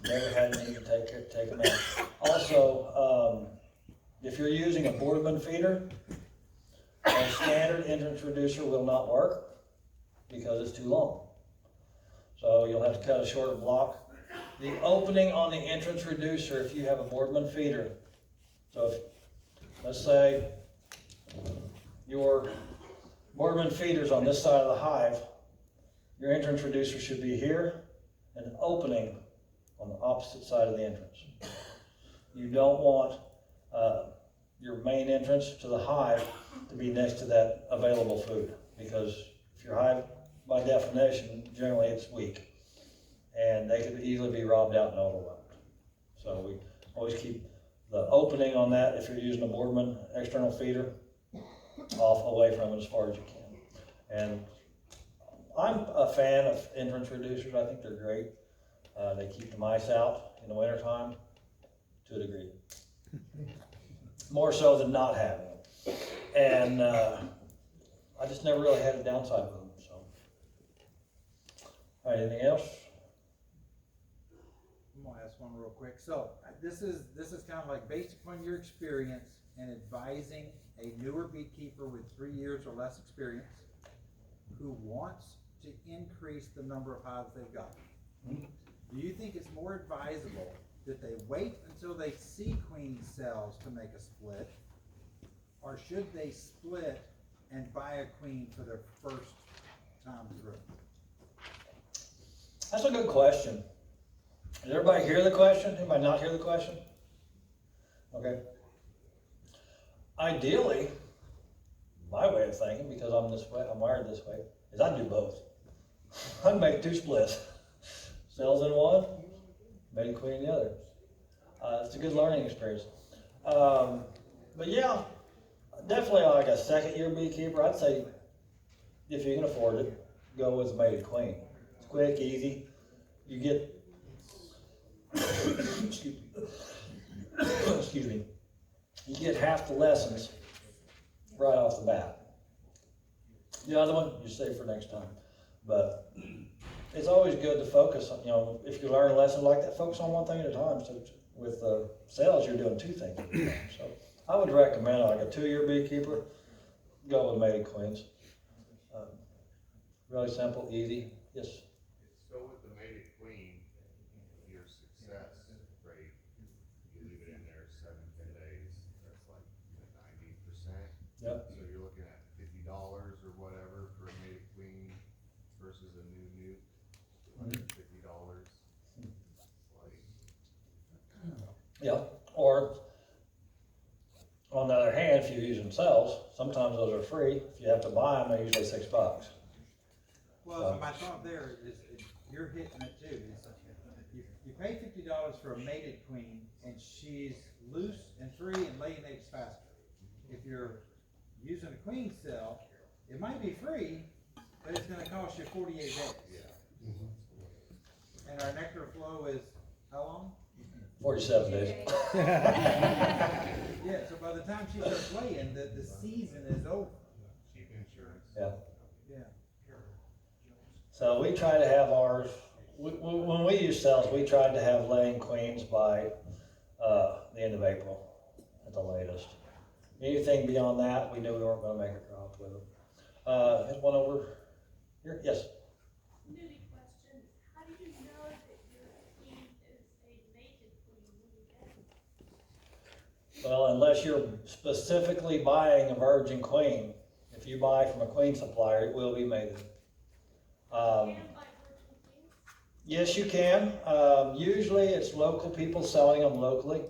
Never had a need to take them out. Also, if you're using a Boardman feeder, a standard entrance reducer will not work because it's too long. So you'll have to cut a shorter block. The opening on the entrance reducer, if you have a Boardman feeder, so if, let's say your Boardman feeder's on this side of the hive, your entrance reducer should be here and an opening on the opposite side of the entrance. You don't want your main entrance to the hive to be next to that available food, because if your hive, by definition, generally it's weak, and they could easily be robbed out and overwhelmed. So we always keep the opening on that, if you're using a Boardman external feeder, off away from it as far as you can. And I'm a fan of entrance reducers. I think they're great. They keep the mice out in the wintertime to a degree. More so than not having them. And I just never really had a downside with them. So, all right, anything else? I'm gonna ask one real quick. So this is kind of like based upon your experience and advising a newer beekeeper with 3 years or less experience who wants to increase the number of hives they've got. Do you think it's more advisable that they wait until they see queen cells to make a split, or should they split and buy a queen for their first time through? That's a good question. Did everybody hear the question? Anybody not hear the question? Okay. Ideally, my way of thinking, because I'm this way, I'm wired this way, is I'd do both. I'd make 2 splits. Cells in one, maiden queen in the other. It's a good learning experience. But yeah, definitely like a second-year beekeeper, I'd say if you can afford it, go with maiden queen. It's quick, easy. You get, excuse me, you get half the lessons right off the bat. The other one, you save for next time. But it's always good to focus on, if you learn a lesson like that, focus on one thing at a time. So with sales, you're doing 2 things at a time. So I would recommend like a 2-year beekeeper, go with maiden queens. Really simple, easy. Yes? So with the mated queen, your success rate, you leave it in there 7-10 days, that's like 90%. Yep. So you're looking at $50 or whatever for a mated queen versus a new $250. Yeah. Or on the other hand, if you're using cells, sometimes those are free. If you have to buy them, they're usually $6. Well, my thought there is you're hitting it too. You pay $50 for a mated queen, and she's loose and free and laying eggs faster. If you're using a queen cell, it might be free, but it's going to cost you 48 days. Yeah. And our nectar flow is how long? 47 days. Yeah, so by the time she starts laying, the season is over. Cheap insurance. Yeah. Yeah. So we try to have ours, when we use cells, we tried to have laying queens by the end of April at the latest. Anything beyond that, we knew we weren't going to make a crop with them. There's one over here. Yes? Newbie question, how do you know that your queen is a mated queen when you get it? Well, unless you're specifically buying a virgin queen, if you buy from a queen supplier, it will be mated. Yes, you can. Usually it's local people selling them locally.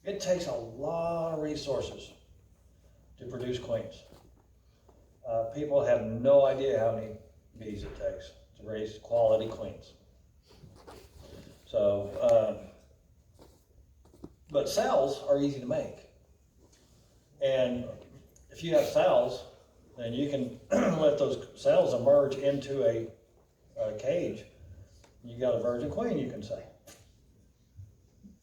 It takes a lot of resources to produce queens. People have no idea how many bees it takes to raise quality queens. So, but cells are easy to make. And if you have cells, then you can let those cells emerge into a cage. You got a virgin queen, you can say.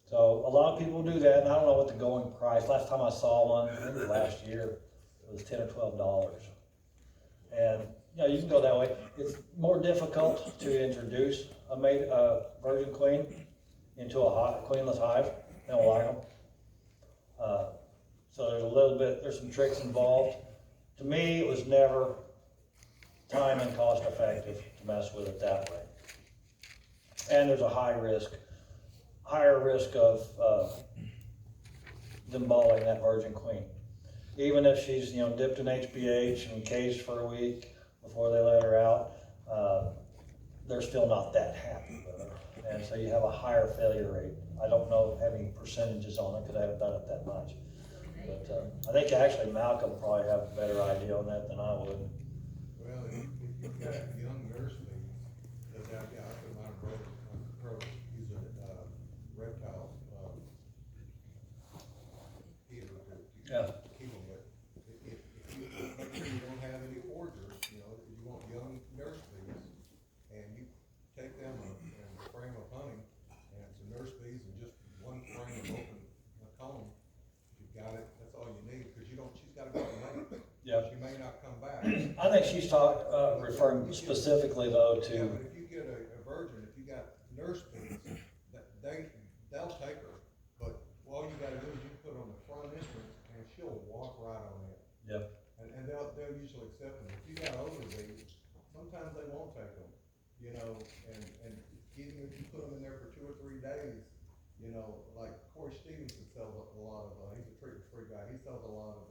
So a lot of people do that, and I don't know what the going price. Last time I saw one, I think it was last year, it was $10 or $12. And you know, you can go that way. It's more difficult to introduce a virgin queen into a queenless hive. They don't like them. So there's some tricks involved. To me, it was never time and cost effective to mess with it that way. And there's a higher risk of them balling that virgin queen. Even if she's, you know, dipped in HBH and caged for a week before they let her out, they're still not that happy with her. And so you have a higher failure rate. I don't know any percentages on it because I haven't done it that much. But I think actually Malcolm probably have a better idea on that than I would. Well, if you've got young nurse bees, because I put my brother on the pro, he's a reptile feeder to keep them with. If you make sure you don't have any foragers, you know, if you want young nurse bees, and you take them and frame of honey, and some nurse bees and just one frame of open comb, you've got it, that's all you need, because she's gotta go to mate. Yep. She may not come back. I think she's referring specifically though to. Yeah, but if you get a virgin, if you got nurse bees, they'll take her, but all you gotta do is you put on the front entrance and she'll walk right on in. Yep. And they'll usually accept them. If you got older bees, sometimes they won't take them, you know, and even if you put them in there for 2 or 3 days, you know, like Corey Stevenson sells a lot of, he's a treatment-free guy, he sells a lot of,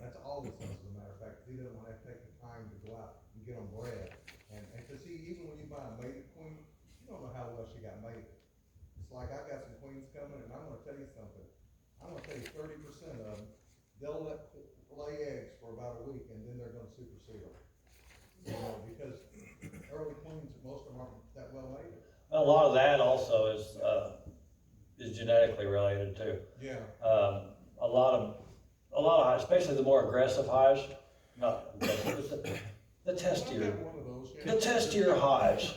that's all he sells, as a matter of fact, he doesn't want to take the time to go out and get them bred. And cause even when you buy a mated queen, you don't know how well she got mated. It's like, I've got some queens coming, and I'm gonna tell you something, I'm gonna tell you 30% of them, they'll lay eggs for about a week, and then they're gonna supersede them. You know, because early queens, most of them aren't that well mated. A lot of that also is genetically related too. Yeah. A lot of hives, especially the more aggressive hives, not the testier hives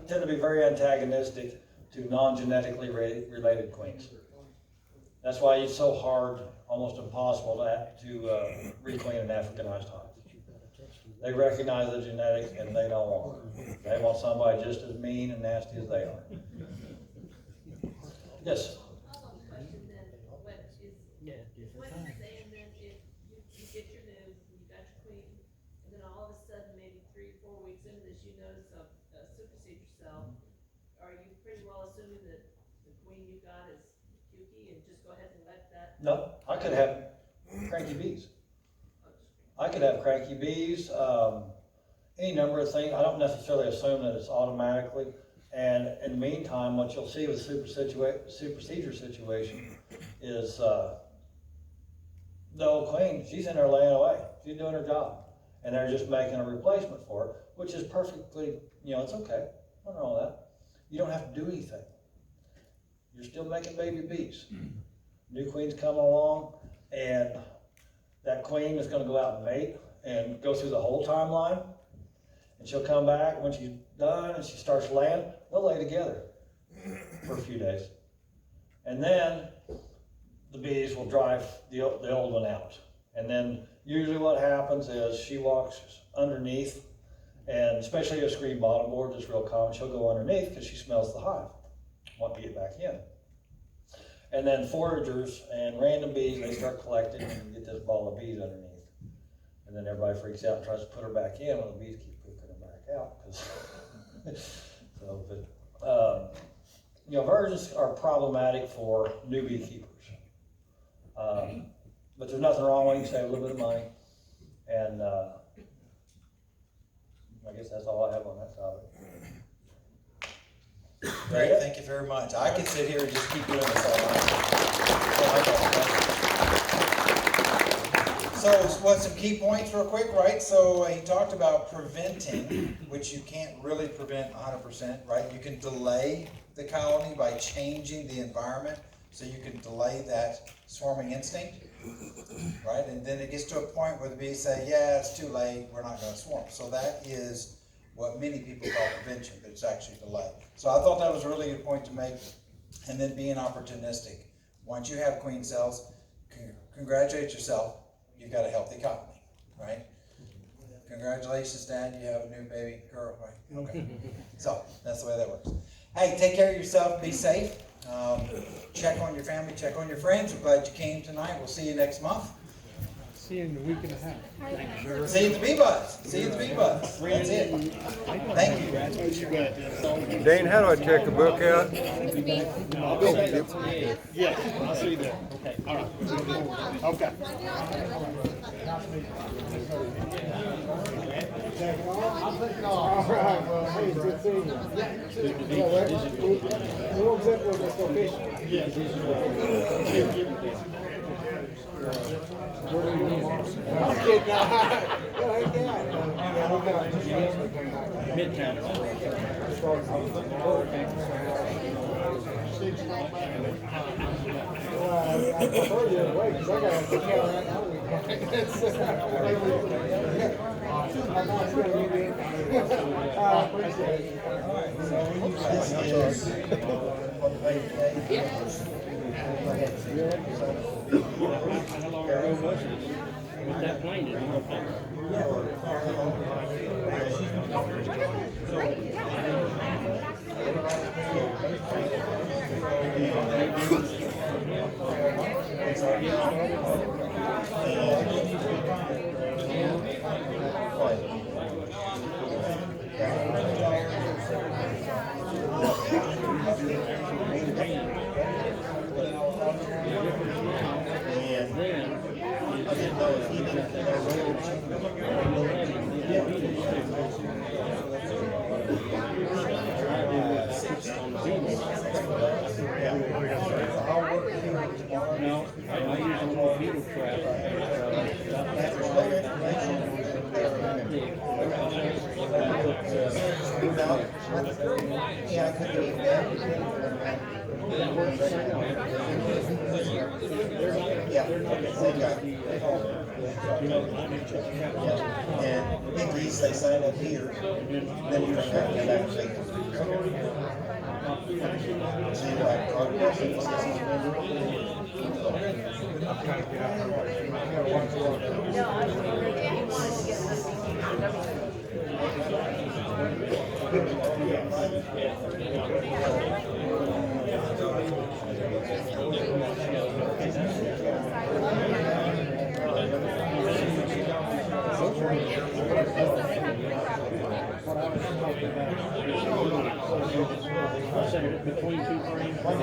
tend to be very antagonistic to non-genetically related queens. That's why it's so hard, almost impossible to requeen an Africanized hive. They recognize the genetics and they don't want it. They want somebody just as mean and nasty as they are. Yes? Question then, what you're saying then, if you get your news, and you got your queen, and then all of a sudden, maybe 3 or 4 weeks into this, you notice a supersede cell, are you pretty well assuming that the queen you got is cukey and just go ahead and let that? No, I could have cranky bees. I could have cranky bees, any number of things. I don't necessarily assume that it's automatically. And in the meantime, what you'll see with supersedure situation is the old queen, she's in there laying away. She's doing her job. And they're just making a replacement for her, which is perfectly, you know, it's okay. Nothing wrong with that. You don't have to do anything. You're still making baby bees. New queen's coming along, and that queen is going to go out and mate and go through the whole timeline. And she'll come back when she's done and she starts laying, they'll lay together for a few days. And then the bees will drive the old one out. And then usually what happens is she walks underneath, and especially a screen bottom board that's real common, she'll go underneath because she smells the hive, want to get back in. And then foragers and random bees, they start collecting and you get this ball of bees underneath. And then everybody freaks out and tries to put her back in when the bees keep pooping her back out. You know, virgins are problematic for new beekeepers. But there's nothing wrong when you save a little bit of money. And I guess that's all I have on that topic. Great, thank you very much. I could sit here and just keep doing this all night. So, what some key points real quick, right? So he talked about preventing, which you can't really prevent 100%, right? You can delay the colony by changing the environment. so you can delay that swarming instinct, right? And then it gets to a point where the bees say, yeah, it's too late, we're not gonna swarm. So that is what many people call prevention, but it's actually delay. So I thought that was a really good point to make. And then being opportunistic. Once you have queen cells, congratulate yourself, you've got a healthy colony, right? Congratulations, Dad, you have a new baby girl, right? Okay. So that's the way that works. Hey, take care of yourself, be safe. Check on your family, check on your friends. We're glad you came tonight. We'll see you next month. See you in a week and a half. See you at the Bee Buzz. See you at the Bee Buzz. That's it. Thank you. Dane, how do I check a book out? Yes, I'll see you there. Okay, all right. Okay. All right, well, hey, good seeing you. We'll get with this location. Yes. Where are you tomorrow? I prefer the other way, because I got to take out right now. I'm not sure you do. I appreciate it. How long ago was it? With that plane, did you No, I use a little beetle trap. Yeah, I could do that. Yeah, okay. And at least they sign up here, then you don't have to go back to the. So you like card questions? I'm trying to get out there. No, I was wondering if you wanted to get something. Between two frames. Let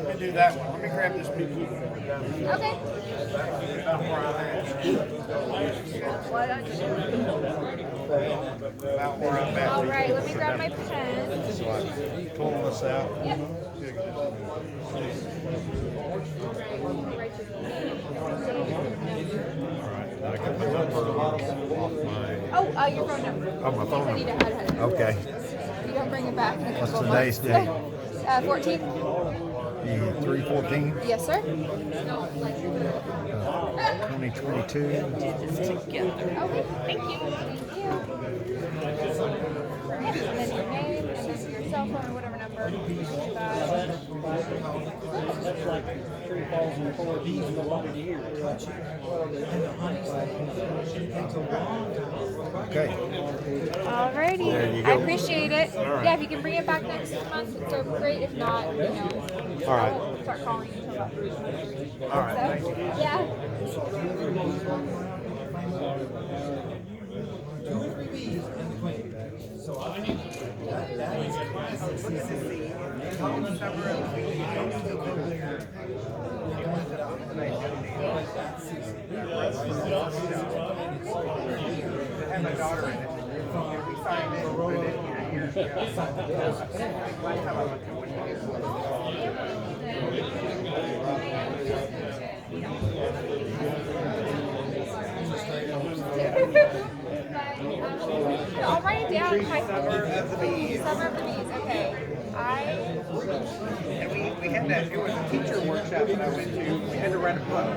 me do that one. Let me grab this PQ. Okay. About where I'm at. About where I'm at. All right, let me grab my pen. So I pull this out. Yep. I got my number off my. Oh, your phone number. Oh, my phone I need to number. add it. Okay. You don't bring it back in a What's couple today's months. date? 14. The 3/14. Yes, sir. 2022. Okay, thank you. Thank you. And then your name, and then your cell phone or whatever number. That's like tree falls in 4 Ds and nobody to hear. Okay. Alrighty. There you I go. appreciate it. right. Yeah, if you can bring it back next month, it's great. If not, you know, All right. I'll start calling you until about 3. All right. So, Thank you. yeah. Have my daughter in it. And we signed in for it years ago. Last time I went to Bye. down kind Summer of the Bees. Summer of the Bees. Okay. And we had that, it was a teacher workshop that I went to, we had to write a book.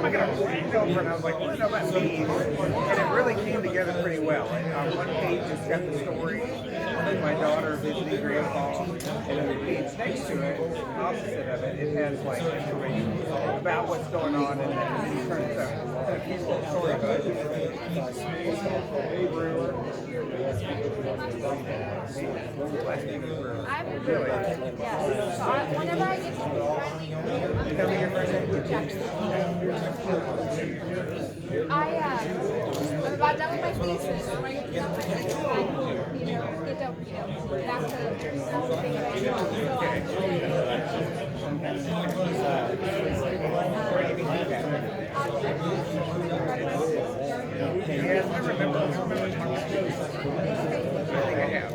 I got a page over and I was like, what do you know about bees? And it really came together pretty well. And on one page it's got the story of my daughter visiting grandpa, and on the page next to it, opposite of it, it has like information about what's going on in that. It turns out a cute little storybook. Brewer. Last name is Brewer. I'm a brewer. Yes. So whenever I get to Tell me your first name. I'm about done with my thesis. When I get done with my thesis, I get to, back to everything that I know. Yes, I remember. I think I have.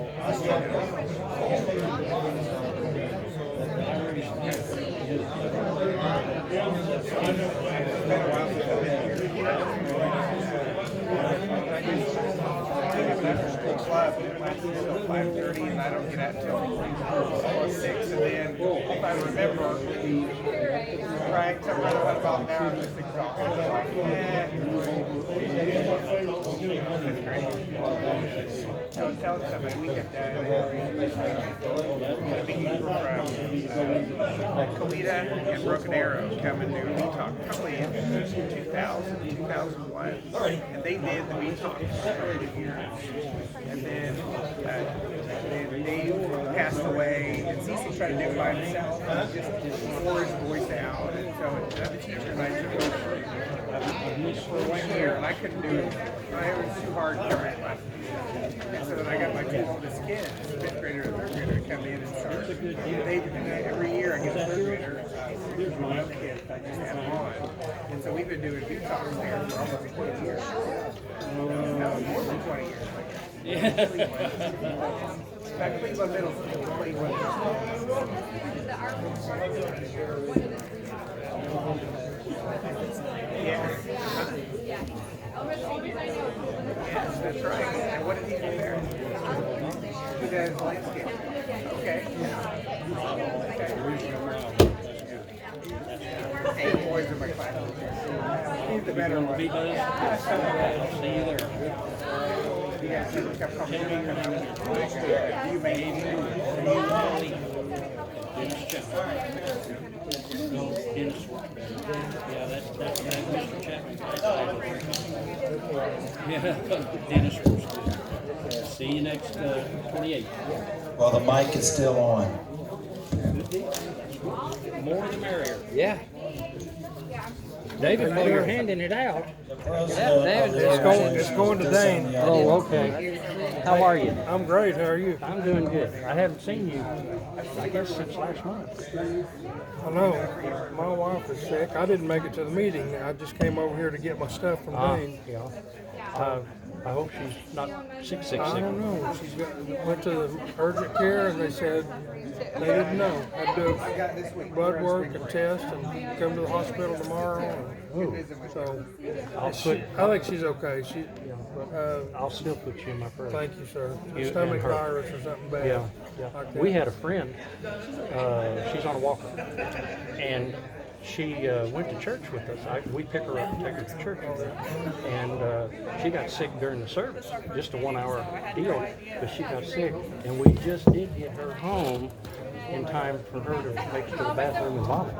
Club lasts until 5:30 and I don't get out till 6, and then if I remember trying to run about an hour, I'm just exhausted. Don't tell somebody we have done a big group from Colita and Broken Arrow come and do We Talk probably in 2001, and they did the We Talk for a couple of years. And then Dave passed away, and Cece tried to do it by himself, and just wore his voice out. And so another teacher and I took over for 1 year, and I couldn't do it. It was too hard to write lessons. And so then I got my two oldest kids, 5th grader and 3rd grader, to come in and start. Every year I get a 3rd grader, my own kids, I just have them on. And so we've been doing We Talk there for almost 20 years. No, more than 20 years. Back Cleveland Middle School, Cleveland. Yes. Yes, that's right. And what did he do there? He does landscape. Okay. Hey, boys in my class. He's the better one. See you there. You guys see what kept coming in? You made it. Yeah, that's Mr. Chapman. Yeah, Dennis from school. See you next 28th. Well, the mic is still on. More the merrier. Yeah. David, while you're handing it out. It's going to Dane. Oh, okay. How are you? I'm great. How are you? I'm doing good. I haven't seen you, I guess, since last month. I know. My wife is sick. I didn't make it to the meeting. I just came over here to get my stuff from Dane. Yeah. I hope she's not sick. I don't know. She went to the urgent care and they said they didn't know. Had to do blood work and test and come to the hospital tomorrow. So I'll put. I think she's okay. I'll still put you in my prayer. Thank you, sir. You Stomach and her. virus or something bad. Yeah. Like that. We had a friend. She's on a walker, and she went to church with us. We pick her up and take her to church, and she got sick during the service. Just a 1 hour deal, but she got sick, and we just did get her home in time for her to make it to the bathroom and vomit.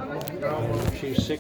She's sick.